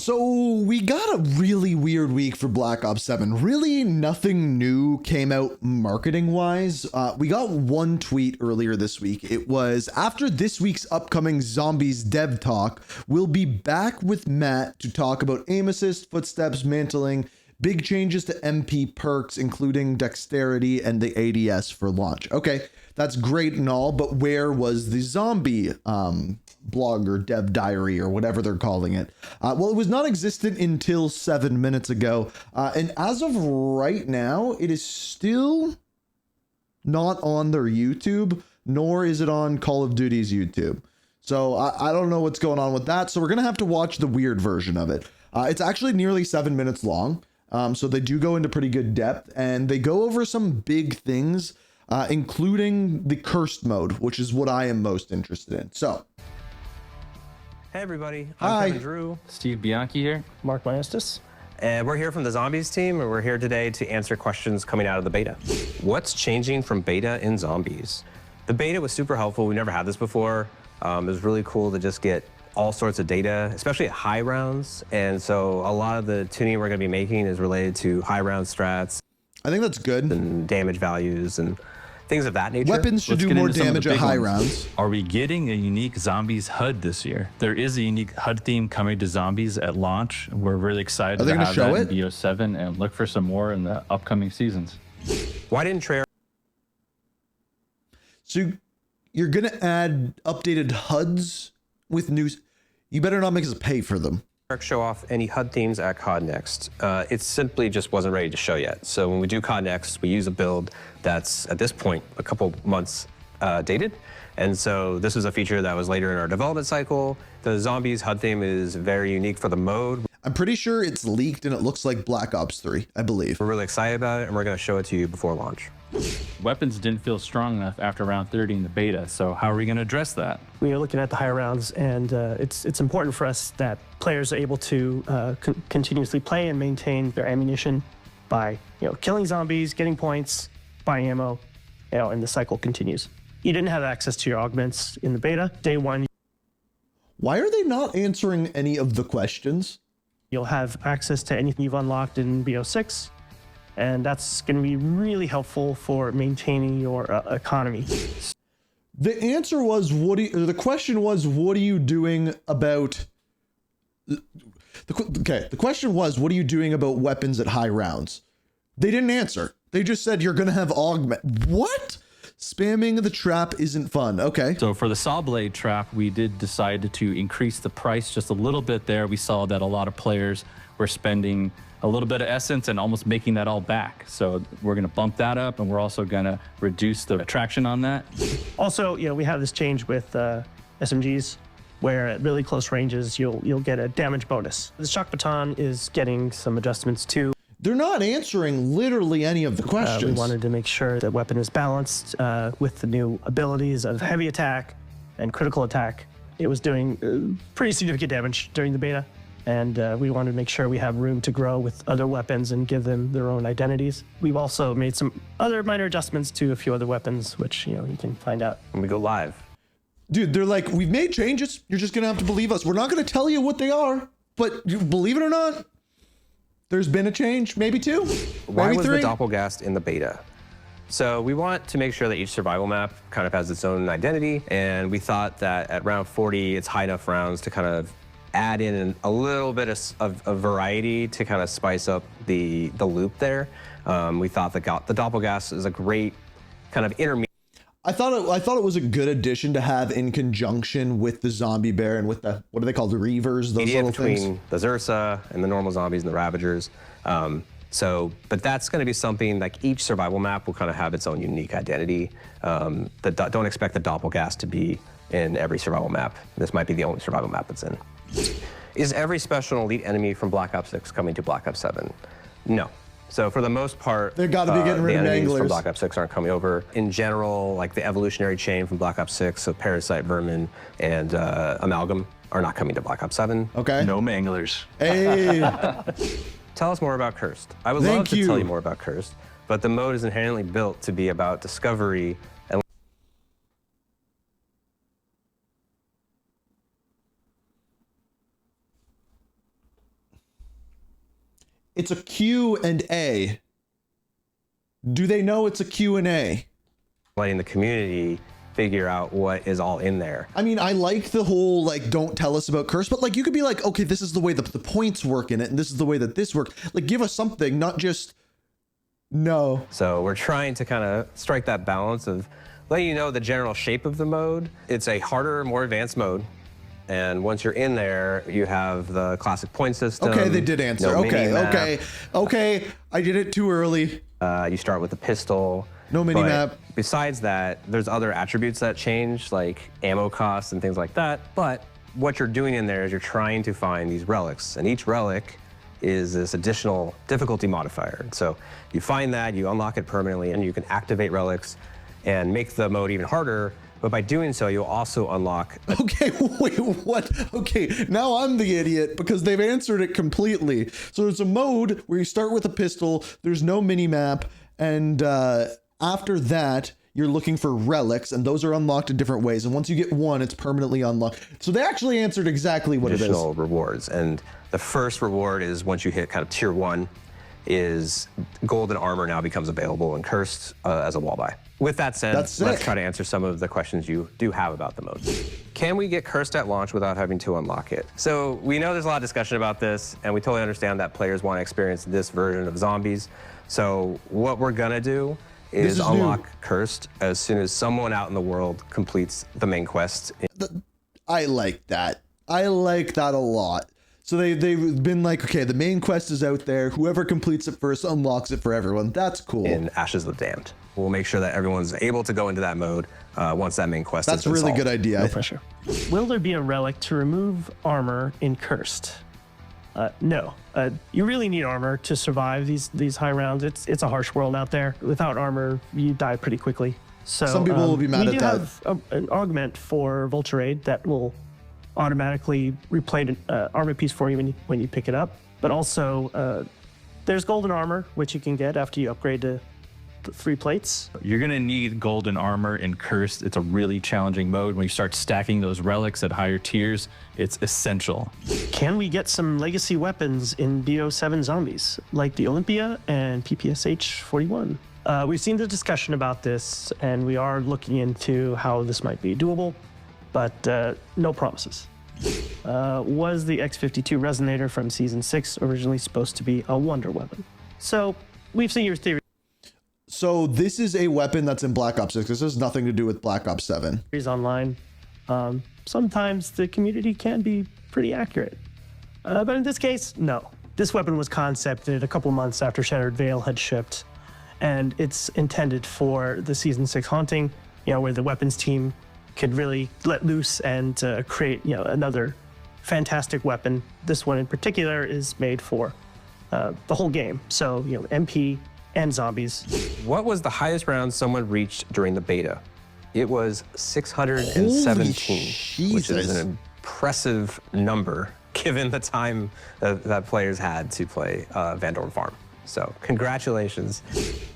So we got a really weird week for Black Ops 7. Really nothing new came out marketing wise. We got one tweet earlier this week. It was, after this week's upcoming Zombies dev talk, we'll be back with Matt to talk about aim assist, footsteps, mantling, big changes to MP perks, including dexterity and the ADS for launch. Okay, that's great and all, but where was the zombie blog or dev diary or whatever they're calling it? Well, it was not existent until 7 minutes ago. And as of right now, it is still not on their YouTube, nor is it on Call of Duty's YouTube. So I don't know what's going on with that. So we're going to have to watch the weird version of it. It's actually nearly 7 minutes long. So they do go into pretty good depth, and they go over some big things, including the cursed mode, which is what I am most interested in. So, hey everybody, Hi. I'm Kevin Drew. Steve Bianchi here. Mark Maestas. And we're here from the Zombies team, and we're here today to answer questions coming out of the beta. What's changing from beta in Zombies? The beta was super helpful. We never had this before. It was really cool to just get all sorts of data, especially at high rounds. And so a lot of the tuning we're gonna be making is related to high round strats. I think that's good. And damage values and things of that nature. Weapons should do more damage at high rounds. Are we getting a unique Zombies HUD this year? There is a unique HUD theme coming to Zombies at launch. We're really excited to have that in BO7 and look for some more in the upcoming seasons. Why didn't Treyarch? So you're going to add updated HUDs with new... You better not make us pay for them. Show off any HUD themes at COD Next. It simply just wasn't ready to show yet. So when we do COD Next, we use a build that's at this point a couple months dated. And so this was a feature that was later in our development cycle. The Zombies HUD theme is very unique for the mode. I'm pretty sure it's leaked and it looks like Black Ops 3, I believe. We're really excited about it, and we're going to show it to you before launch. Weapons didn't feel strong enough after round 30 in the beta, so how are we going to address that? We are looking at the higher rounds, and it's important for us that players are able to continuously play and maintain their ammunition by killing zombies, getting points, buying ammo, and the cycle continues. You didn't have access to your augments in the beta. Day one. Why are they not answering any of the questions? You'll have access to anything you've unlocked in BO6, and that's going to be really helpful for maintaining your economy. The answer was, the question was, what are you doing about... The question was, what are you doing about weapons at high rounds? They didn't answer. They just said, you're going to have augment. What? Spamming the trap isn't fun. Okay. So for the Saw Blade trap, we did decide to increase the price just a little bit there. We saw that a lot of players were spending a little bit of essence and almost making that all back. So we're going to bump that up, and we're also going to reduce the attraction on that. Also, we have this change with SMGs, where at really close ranges, you'll get a damage bonus. The shock baton is getting some adjustments too. They're not answering literally any of the questions. We wanted to make sure that weapon is balanced with the new abilities of heavy attack and critical attack. It was doing pretty significant damage during the beta, and we wanted to make sure we have room to grow with other weapons and give them their own identities. We've also made some other minor adjustments to a few other weapons, which you can find out when we go live. Dude, they're like, we've made changes. You're just gonna have to believe us. We're not gonna tell you what they are, but you believe it or not, there's been a change, maybe two, Why maybe was three. the Doppelgast in the beta? So we want to make sure that each survival map kind of has its own identity, and we thought that at round 40, it's high enough rounds to kind of add in a little bit of variety to kind of spice up the loop there. We thought the Doppelgast is a great kind of intermediate. I thought it was a good addition to have in conjunction with the zombie bear and with the, what are they called, the Reavers, those little between things? The Zersa and the normal zombies and the Ravagers. But that's going to be something like each survival map will kind of have its own unique identity. Don't expect the Doppelgast to be in every survival map. This might be the only survival map it's in. Is every special elite enemy from Black Ops 6 coming to Black Ops 7? No. So for the most part, they've got to be getting rid of the enemies manglers from Black Ops 6 aren't coming over. In general, like the evolutionary chain from Black Ops 6, so Parasite, Vermin, and Amalgam are not coming to Black Ops 7. Okay. No manglers. Hey. Tell us more about Cursed. I would love to tell you more about Cursed, but the mode is inherently built to be about discovery and it's a Q&A. Do they know it's a Q&A? Letting the community figure out what is all in there. I mean, I like the whole, like, don't tell us about Curse, but, like, you could be like, okay, this is the way the points work in it, and this is the way that this works. Like, give us something, not just, no. So we're trying to kind of strike that balance of letting you know the general shape of the mode. It's a harder, more advanced mode. And once you're in there, you have the classic point system. Okay, they did answer. No Okay. I did it too early. You start with the pistol. No mini-map. Besides that, there's other attributes that change, like ammo costs and things like that. But what you're doing in there is you're trying to find these relics. And each relic is this additional difficulty modifier. So you find that, you unlock it permanently, and you can activate relics and make the mode even harder. But by doing so, you'll also unlock. Okay, wait, what? Okay, now I'm the idiot because they've answered it completely. So it's a mode where you start with a pistol, there's no mini-map, and after that, you're looking for relics, and those are unlocked in different ways. And once you get one, it's permanently unlocked. So they actually answered exactly what it is. Additional rewards. And the first reward is once you hit kind of tier 1, is golden armor now becomes available and cursed as a wall buy. With that said, let's try to answer some of the questions you do have about the mode. Can we get cursed at launch without having to unlock it? So we know there's a lot of discussion about this, and we totally understand that players want to experience this version of zombies. So what we're gonna do is unlock cursed as soon as someone out in the world completes the main quest. I like that. I like that a lot. So they've been like, okay, the main quest is out there. Whoever completes it first unlocks it for everyone. That's cool. In Ashes of the Damned. We'll make sure that everyone's able to go into that mode once that main quest That's has been a really solved. good idea. No pressure. Will there be a relic to remove armor in Cursed? No. You really need armor to survive these high rounds. It's a harsh world out there. Without armor, you die pretty quickly. So some people will be mad at that. We do have an augment for Vulture Aid that will automatically replay an armor piece for you when you pick it up. But also, there's golden armor, which you can get after you upgrade to 3 plates. You're gonna need golden armor in Cursed. It's a really challenging mode. When you start stacking those relics at higher tiers, it's essential. Can we get some legacy weapons in BO7 zombies, like the Olympia and PPSH 41? We've seen the discussion about this, and we are looking into how this might be doable, but no promises. Was the X52 Resonator from Season 6 originally supposed to be a wonder weapon? So we've seen your theory. So this is a weapon that's in Black Ops 6. This has nothing to do with Black Ops 7. Online. Sometimes the community can be pretty accurate. But in this case, no. This weapon was concepted a couple months after Shattered Veil had shipped, and it's intended for the Season 6 Haunting, where the weapons team could really let loose and create, another fantastic weapon. This one in particular is made for the whole game. So, MP and zombies. What was the highest round someone reached during the beta? It was 617, which is an impressive number given the time that players had to play Van Dorn Farm. So congratulations.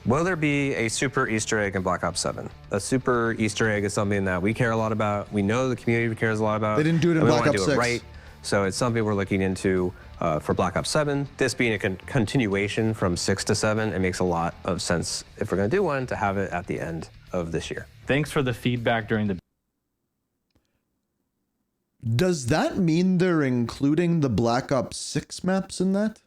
Will there be a super Easter egg in Black Ops 7? A super Easter egg is something that we care a lot about. We know the community cares a lot about. They didn't do it in Black Ops 6. Do it right. So it's something we're looking into for Black Ops 7. This being a continuation from 6 to 7, it makes a lot of sense, if we're going to do one, to have it at the end of this year. Thanks for the feedback during the Does that mean they're including the Black Ops 6 maps in that?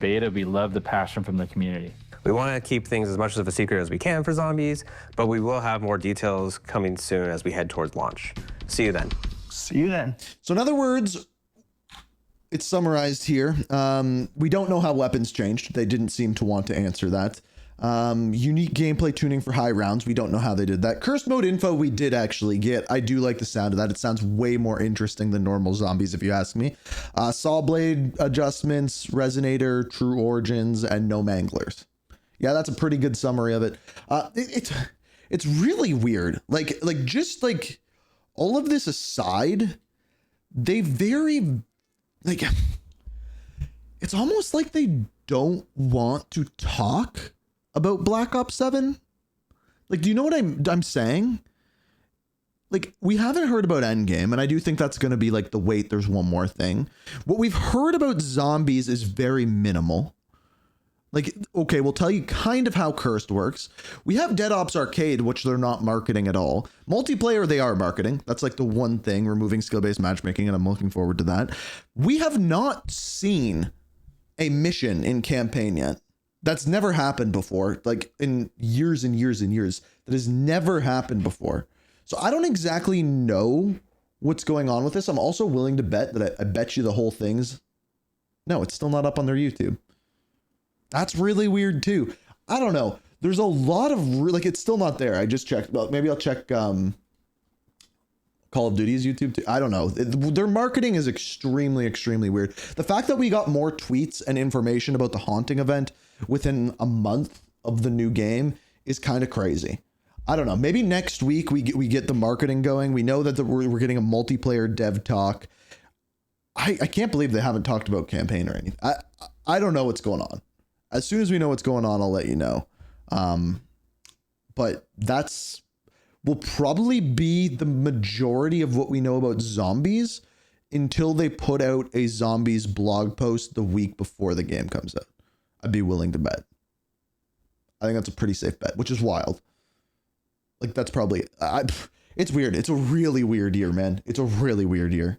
beta. We love the passion from the community. We want to keep things as much of a secret as we can for zombies, but we will have more details coming soon as we head towards launch. See you then. See you then. So in other words, it's summarized here. We don't know how weapons changed. They didn't seem to want to answer that. Unique gameplay tuning for high rounds. We don't know how they did that. Cursed mode info we did actually get. I do like the sound of that. It sounds way more interesting than normal zombies, if you ask me. Saw blade adjustments, resonator, true origins, and no manglers. Yeah, that's a pretty good summary of it. It's really weird. Like just like all of this aside, they very like it's almost like they don't want to talk about Black Ops 7. Like, do you know what I'm saying? like we haven't heard about Endgame, and I do think that's going to be like the wait, there's one more thing. What we've heard about zombies is very minimal. Like, okay, we'll tell you kind of how Cursed works. We have Dead Ops Arcade, which they're not marketing at all. Multiplayer, they are marketing. That's like the one thing, removing skill-based matchmaking, and I'm looking forward to that. We have not seen a mission in campaign yet. That's never happened before, like in years and years and years. That has never happened before. So I don't exactly know what's going on with this. I'm also willing to bet that I bet you the whole thing's... No, it's still not up on their YouTube. That's really weird too. I don't know. There's a lot of like, it's still not there. I just checked. Well, maybe I'll check Call of Duty's YouTube too. I don't know. Their marketing is extremely, extremely weird. The fact that we got more tweets and information about the Haunting event within a month of the new game is kind of crazy. I don't know. Maybe next week we get the marketing going. We know that we're getting a multiplayer dev talk. I can't believe they haven't talked about campaign or anything. I don't know what's going on. As soon as we know what's going on, I'll let you know. But will probably be the majority of what we know about zombies until they put out a zombies blog post the week before the game comes out. I'd be willing to bet. I think that's a pretty safe bet, which is wild. Like, that's probably... it's weird. It's a really weird year, man. It's a really weird year.